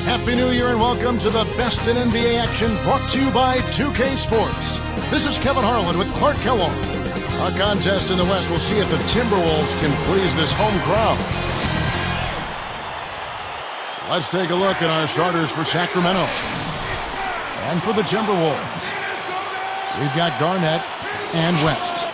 Happy New Year and welcome to the best in NBA action brought to you by 2K Sports. This is Kevin Harlan with Clark Kellogg. Our contest in the West will see if the Timberwolves can please this home crowd. Let's take a look at our starters for Sacramento. And for the Timberwolves, we've got Garnett and West.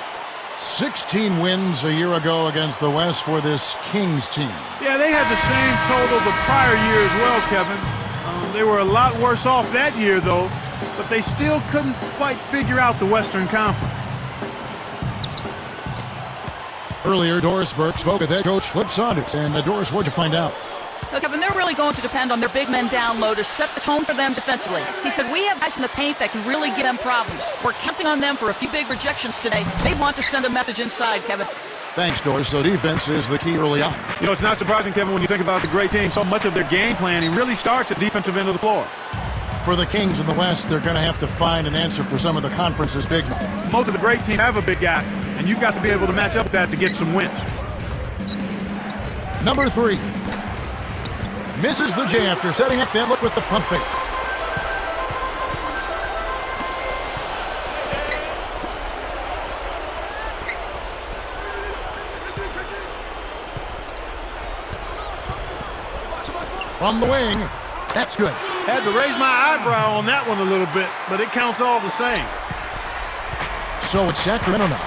16 wins a year ago against the West for this Kings team. Yeah, they had the same total the prior year as well, Kevin. They were a lot worse off that year, though, but they still couldn't quite figure out the Western Conference. Earlier, Doris Burke spoke with head coach Flip Saunders. And Doris, what'd you find out? Look, Kevin, they're really going to depend on their big men down low to set the tone for them defensively. He said, we have guys in the paint that can really give them problems. We're counting on them for a few big rejections today. They want to send a message inside, Kevin. Thanks, Doris. So defense is the key early on. You know, it's not surprising, Kevin, when you think about the great team. So much of their game planning really starts at the defensive end of the floor. For the Kings in the West, they're going to have to find an answer for some of the conference's big men. Most of the great teams have a big guy, and you've got to be able to match up with that to get some wins. Number 3. Misses the J after setting up that look with the pump fake. From the wing, that's good. Had to raise my eyebrow on that one a little bit, but it counts all the same. So it's Sacramento now.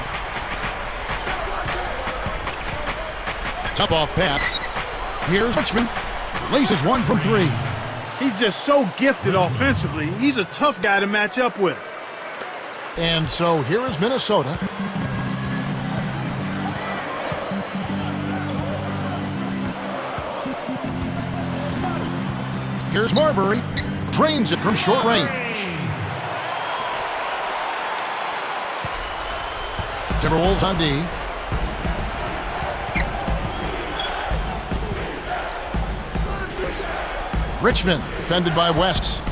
Top off pass. Here's Richmond. Laces one from 3. He's just so gifted offensively. He's a tough guy to match up with. And so here is Minnesota. Here's Marbury. Drains it from short range. Timberwolves on D. Richmond, defended by West.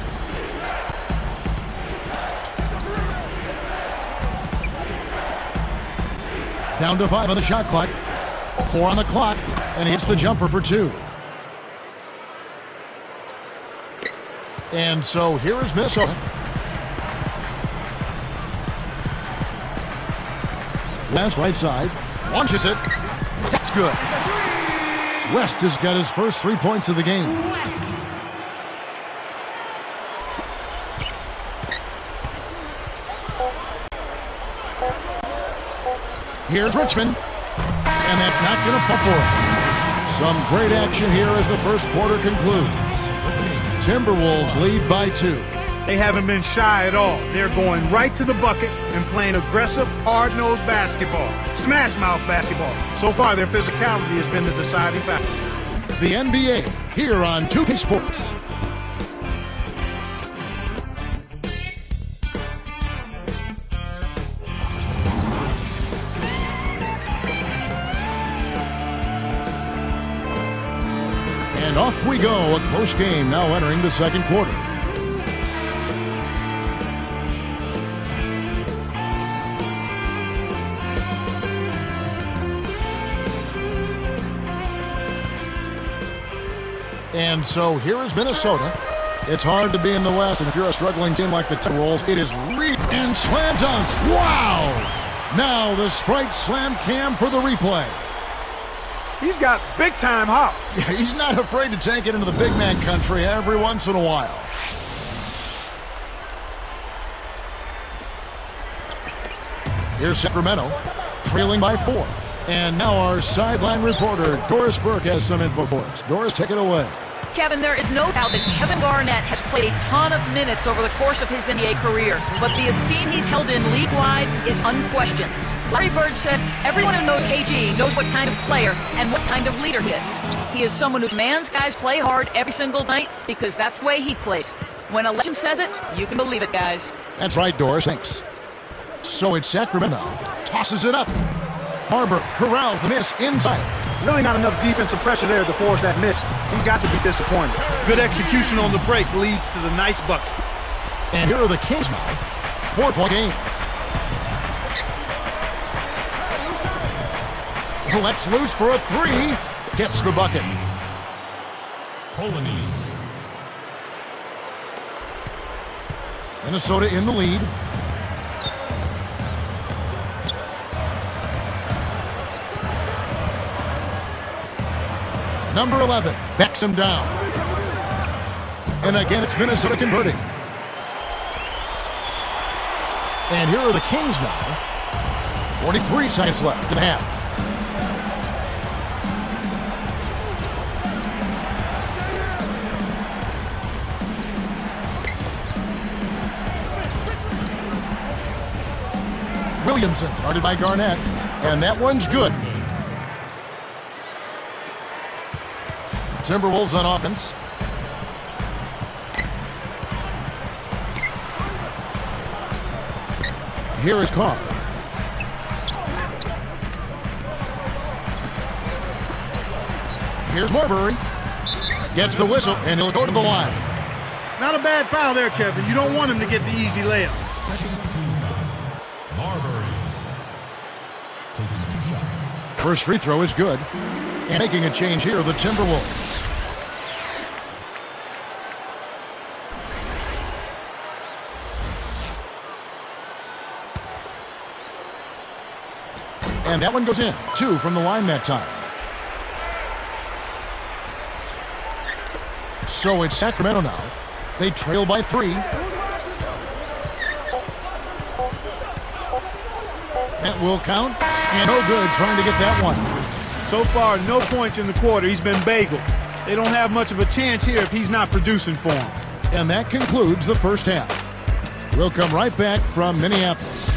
Down to 5 on the shot clock. 4 on the clock, and he hits the jumper for 2. And so here is Minnesota. West right side. Launches it. That's good. West has got his first 3 points of the game. Here's Richmond, and that's not going to fall for it. Some great action here as the first quarter concludes. Timberwolves lead by 2. They haven't been shy at all. They're going right to the bucket and playing aggressive, hard-nosed basketball, smash-mouth basketball. So far, their physicality has been the deciding factor. The NBA here on 2K Sports. And off we go, a close game now entering the second quarter. And so here is Minnesota. It's hard to be in the West, and if you're a struggling team like the Timberwolves, it is read and slam dunk. Wow! Now the Sprite Slam Cam for the replay. He's got big-time hops. Yeah, he's not afraid to take it into the big man country every once in a while. Here's Sacramento, trailing by 4. And now our sideline reporter, Doris Burke, has some info for us. Doris, take it away. Kevin, there is no doubt that Kevin Garnett has played a ton of minutes over the course of his NBA career, but the esteem he's held in league-wide is unquestioned. Larry Bird said, everyone who knows KG knows what kind of player and what kind of leader he is. He is someone who demands guys play hard every single night because that's the way he plays. When a legend says it, you can believe it, guys. That's right, Doris. Thanks. So it's Sacramento. Tosses it up. Barber corrals the miss inside. Really not enough defensive pressure there to force that miss. He's got to be disappointed. Good execution on the break leads to the nice bucket. And here are the Kings now. 4-point game. Lets loose for a 3. Gets the bucket. Minnesota in the lead. Number 11 backs him down. And again, it's Minnesota converting. And here are the Kings now. 43 seconds left in the half. Williamson guarded by Garnett. And that one's good. Timberwolves on offense. Here is Carr. Here's Marbury. Gets the whistle, and he'll go to the line. Not a bad foul there, Kevin. You don't want him to get the easy layup. First free throw is good. And making a change here, the Timberwolves. And that one goes in. 2 from the line that time. So it's Sacramento now. They trail by 3. That will count. And no good trying to get that one. So far, no points in the quarter. He's been bageled. They don't have much of a chance here if he's not producing for them. And that concludes the first half. We'll come right back from Minneapolis.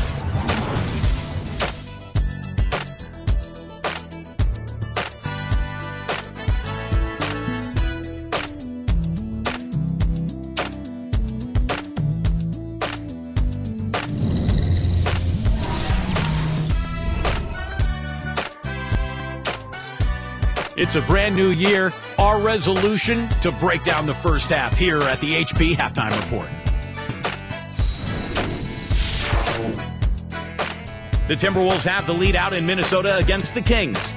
It's a brand new year. Our resolution to break down the first half here at the HP Halftime Report. The Timberwolves have the lead out in Minnesota against the Kings.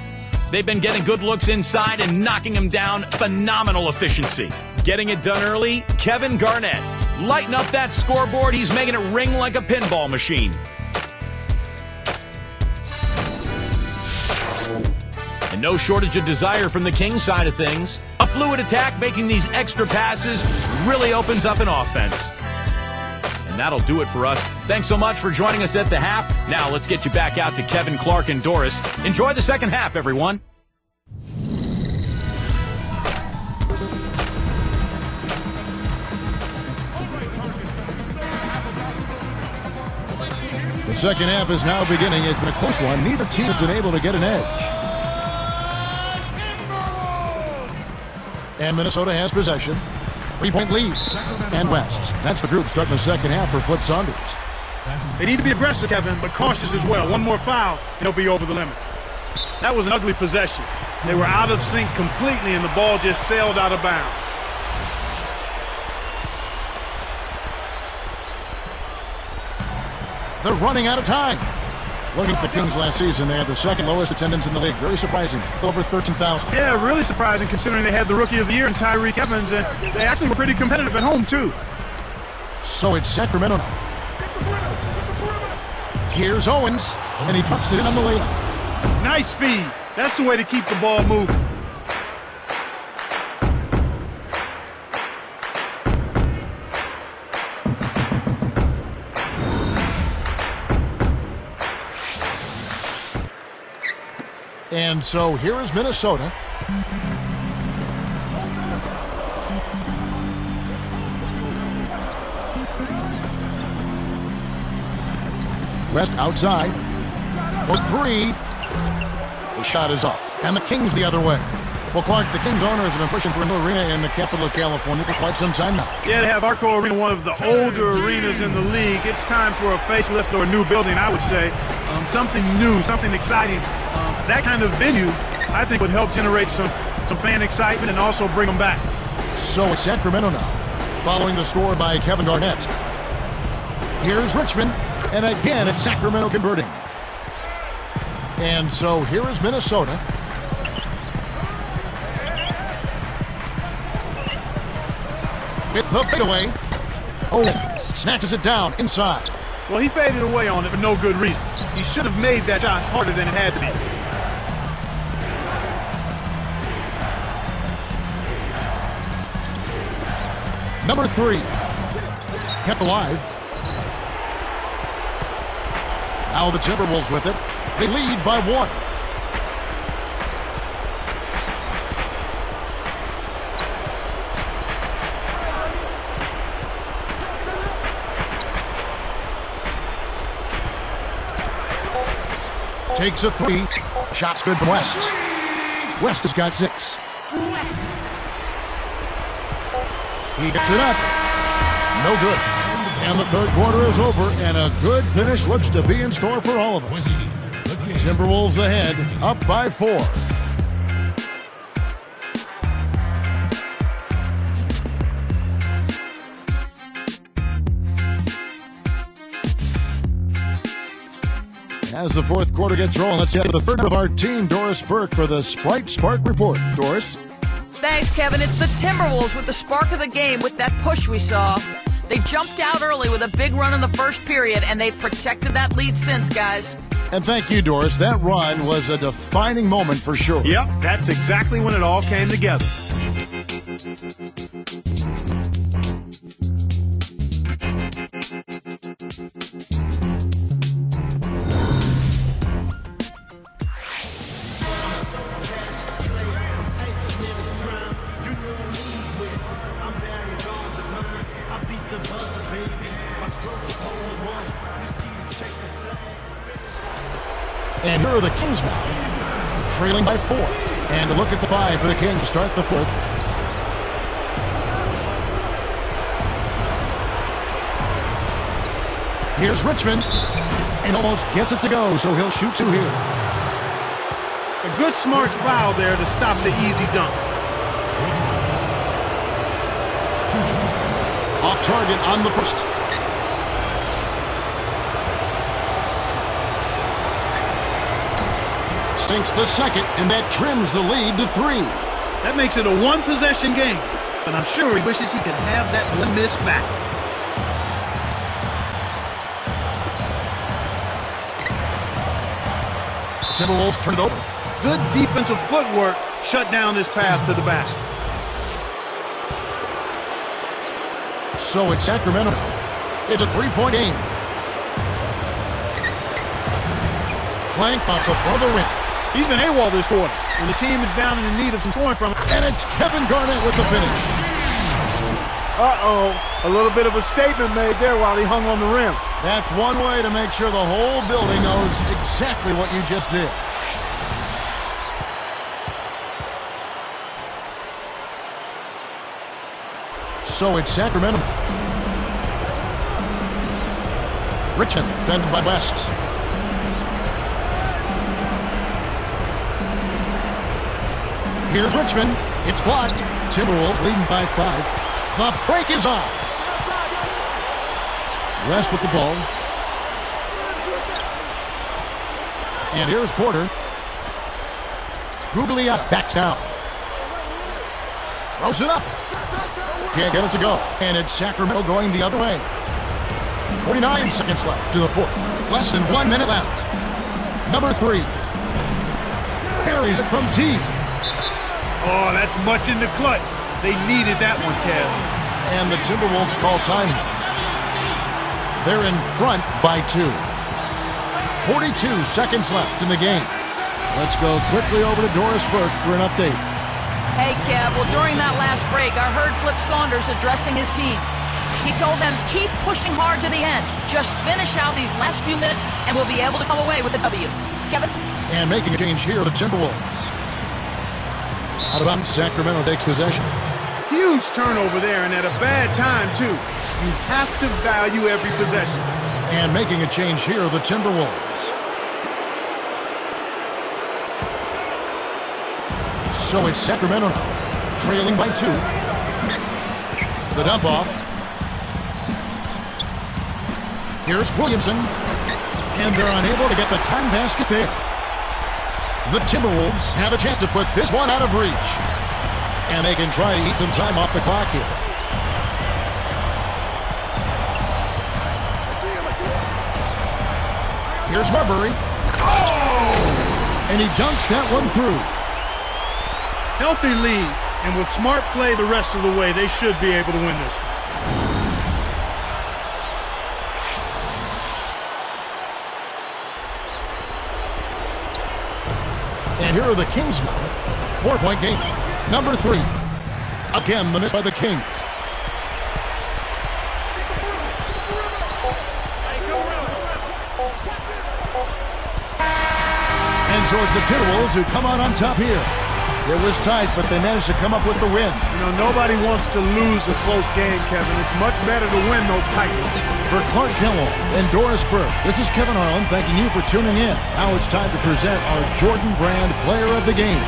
They've been getting good looks inside and knocking them down. Phenomenal efficiency. Getting it done early, Kevin Garnett. Lighten up that scoreboard. He's making it ring like a pinball machine. And no shortage of desire from the Kings side of things. A fluid attack making these extra passes really opens up an offense. And that'll do it for us. Thanks so much for joining us at the half. Now let's get you back out to Kevin, Clark, and Doris. Enjoy the second half, everyone. The second half is now beginning. It's been a close one. Neither team has been able to get an edge. And Minnesota has possession. 3-point lead. And West. That's the group starting the second half for Flip Saunders. They need to be aggressive, Kevin, but cautious as well. One more foul, and they'll be over the limit. That was an ugly possession. They were out of sync completely, and the ball just sailed out of bounds. They're running out of time. Looking at the Kings last season, they had the second lowest attendance in the league. Very surprising. Over 13,000. Yeah, really surprising considering they had the Rookie of the Year in Tyreke Evans, and they actually were pretty competitive at home, too. So it's Sacramento now. Here's Owens, and he drops it in on the layup. Nice speed. That's the way to keep the ball moving. And so here is Minnesota. West outside for 3. The shot is off. And the Kings the other way. Well, Clark, the Kings owners have been pushing for a new arena in the capital of California for quite some time now. Yeah, they have Arco Arena, one of the older arenas in the league. It's time for a facelift or a new building, I would say. Something new, something exciting. That kind of venue, I think, would help generate some fan excitement and also bring them back. So it's Sacramento now, following the score by Kevin Garnett. Here's Richmond, and again it's Sacramento converting. And so here is Minnesota. with the fadeaway. Owens snatches it down inside. Well, he faded away on it for no good reason. He should have made that shot harder than it had to be. Number 3. Kept alive. Now the Timberwolves with it. They lead by 1. Takes a 3. Shot's good from West. West has got 6. He gets it up. No good. And the third quarter is over, and a good finish looks to be in store for all of us. Timberwolves ahead, up by 4. As the fourth quarter gets rolling, let's head to the third of our team, Doris Burke, for the Sprite Spark Report. Doris? Thanks, Kevin. It's the Timberwolves with the spark of the game with that push we saw. They jumped out early with a big run in the first period, and they've protected that lead since, guys. And thank you, Doris. That run was a defining moment for sure. Yep, that's exactly when it all came together. And here are the Kings now, trailing by 4. And a look at the 5 for the Kings to start the fourth. Here's Richmond, and almost gets it to go, so he'll shoot 2 here. A good smart foul there to stop the easy dunk. Off target on the first. Sinks the second, and that trims the lead to 3. That makes it a one-possession game, but I'm sure he wishes he could have that one miss back. Timberwolves turned over. Good defensive footwork shut down his path to the basket. So it's Sacramento. It's a 3-point game. Clank off the front of the rim. He's been AWOL this quarter when his team is down and in need of some scoring from him. And it's Kevin Garnett with the finish. Uh-oh, a little bit of a statement made there while he hung on the rim. That's one way to make sure the whole building knows exactly what you just did. So it's Sacramento. Richmond, defended by West. Here's Richmond. It's blocked. Timberwolves leading by 5. The break is on. West with the ball. And here's Porter. Gugliotta backs down. Throws it up. Can't get it to go. And it's Sacramento going the other way. 49 seconds left to the fourth. Less than 1 minute left. Number 3. Parries it from T. Oh, that's much in the clutch. They needed that one, Kev. And the Timberwolves call time. They're in front by 2. 42 seconds left in the game. Let's go quickly over to Doris Burke for an update. Hey, Kev. Well, during that last break, I heard Flip Saunders addressing his team. He told them, keep pushing hard to the end. Just finish out these last few minutes, and we'll be able to come away with the W. Kevin? And making a change here, the Timberwolves. Out of bounds, Sacramento takes possession. Huge turnover there, and at a bad time, too. You have to value every possession. And making a change here, the Timberwolves. So it's Sacramento now, trailing by 2. The dump off. Here's Williamson. And they're unable to get the time basket there. The Timberwolves have a chance to put this one out of reach. And they can try to eat some time off the clock here. Here's Marbury. Oh! And he dunks that one through. Healthy lead, and with smart play the rest of the way, they should be able to win this one. And here are the Kings now. 4-point game. Number 3. Again, the miss by the Kings. And so it's the Timberwolves who come out on top here. It was tight, but they managed to come up with the win. You know, nobody wants to lose a close game, Kevin. It's much better to win those tight ones. For Clark Kellogg and Doris Burke, this is Kevin Harlan thanking you for tuning in. Now it's time to present our Jordan Brand Player of the Game.